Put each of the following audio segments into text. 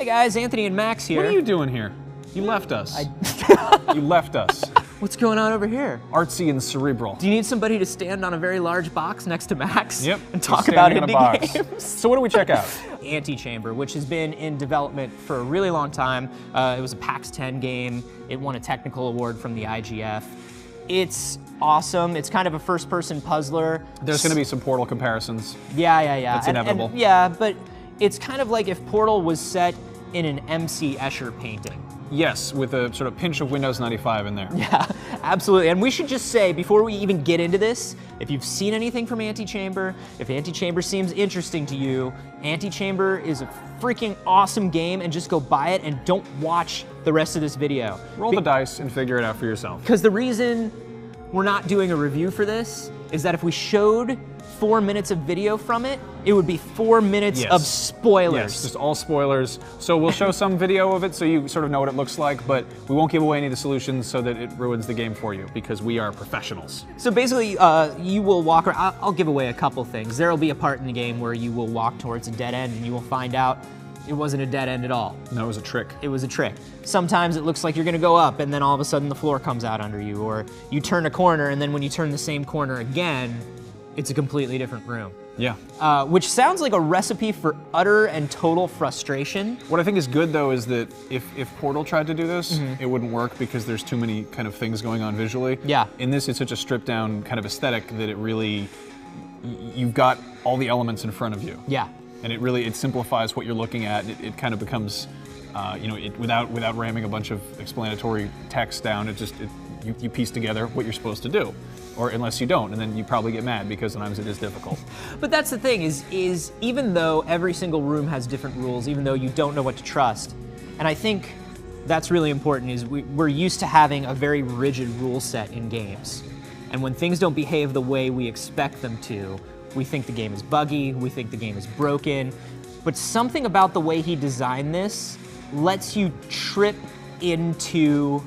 Hey guys, Anthony and Max here. What are you doing here? You left us. You left us. What's going on over here? Artsy and cerebral. Do you need somebody to stand on a very large box next to Max? Yep. And talk about indie games? So what do we check out? Antichamber, which has been in development for a really long time. It was a PAX 10 game. It won a technical award from the IGF. It's awesome. It's kind of a first-person puzzler. There's going to be some Portal comparisons. Yeah. It's inevitable. Yeah, but it's kind of like if Portal was set in an M.C. Escher painting. Yes, with a sort of pinch of Windows 95 in there. Yeah, absolutely. And we should just say, before we even get into this, if you've seen anything from Antichamber, if Antichamber seems interesting to you, Antichamber is a freaking awesome game, and just go buy it and don't watch the rest of this video. Roll the dice and figure it out for yourself. Because the reason we're not doing a review for this is that if we showed 4 minutes of video from it, it would be 4 minutes of spoilers. Yes, just all spoilers. So we'll show some video of it so you sort of know what it looks like, but we won't give away any of the solutions so that it ruins the game for you, because we are professionals. So basically, you will walk around. I'll give away a couple things. There will be a part in the game where you will walk towards a dead end and you will find out it wasn't a dead end at all. No, it was a trick. It was a trick. Sometimes it looks like you're gonna go up and then all of a sudden the floor comes out under you, or you turn a corner and then when you turn the same corner again, it's a completely different room. Yeah. Which sounds like a recipe for utter and total frustration. What I think is good, though, is that if Portal tried to do this, it wouldn't work because there's too many kind of things going on visually. Yeah. In this, it's such a stripped-down kind of aesthetic that it really, you've got all the elements in front of you. Yeah. And it simplifies what you're looking at. It kind of becomes, without ramming a bunch of explanatory text down, you piece together what you're supposed to do. Or unless you don't, and then you probably get mad because sometimes it is difficult. But that's the thing, is even though every single room has different rules, even though you don't know what to trust, and I think that's really important, is we're used to having a very rigid rule set in games. And when things don't behave the way we expect them to, we think the game is buggy, we think the game is broken, but something about the way he designed this lets you trip into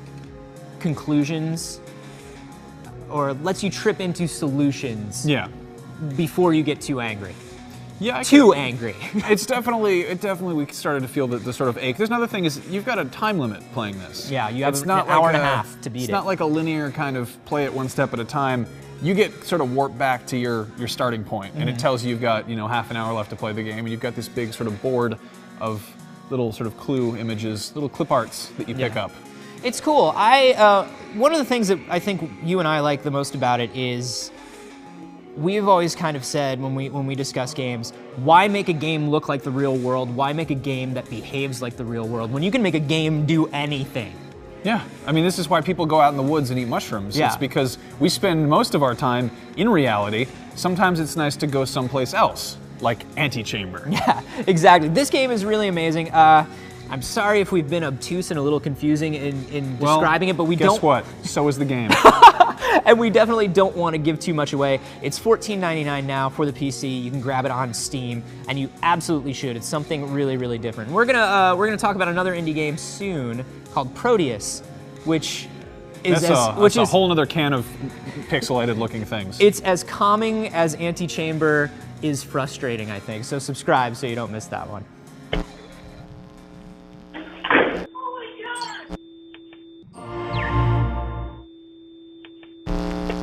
conclusions, or lets you trip into solutions before you get too angry. Yeah, angry. It definitely we started to feel the sort of ache. There's another thing is you've got a time limit playing this. Yeah, you have an hour and a half to beat it. It's not like a linear kind of play it one step at a time. You get sort of warped back to your starting point, and it tells you you've got half an hour left to play the game, and you've got this big sort of board of little sort of clue images, little clip arts that you pick up. It's cool. One of the things that I think you and I like the most about it is we've always kind of said when we discuss games, why make a game look like the real world? Why make a game that behaves like the real world when you can make a game do anything? Yeah, I mean, this is why people go out in the woods and eat mushrooms. Yeah. It's because we spend most of our time in reality. Sometimes it's nice to go someplace else, like Antichamber. Yeah, exactly. This game is really amazing. I'm sorry if we've been obtuse and a little confusing in describing it, but we don't. Guess what? So is the game. And we definitely don't want to give too much away. It's $14.99 now for the PC. You can grab it on Steam, and you absolutely should. It's something really, really different. We're gonna talk about another indie game soon called Proteus, which is a whole other can of pixelated-looking things. It's as calming as Antichamber is frustrating, I think. So subscribe so you don't miss that one.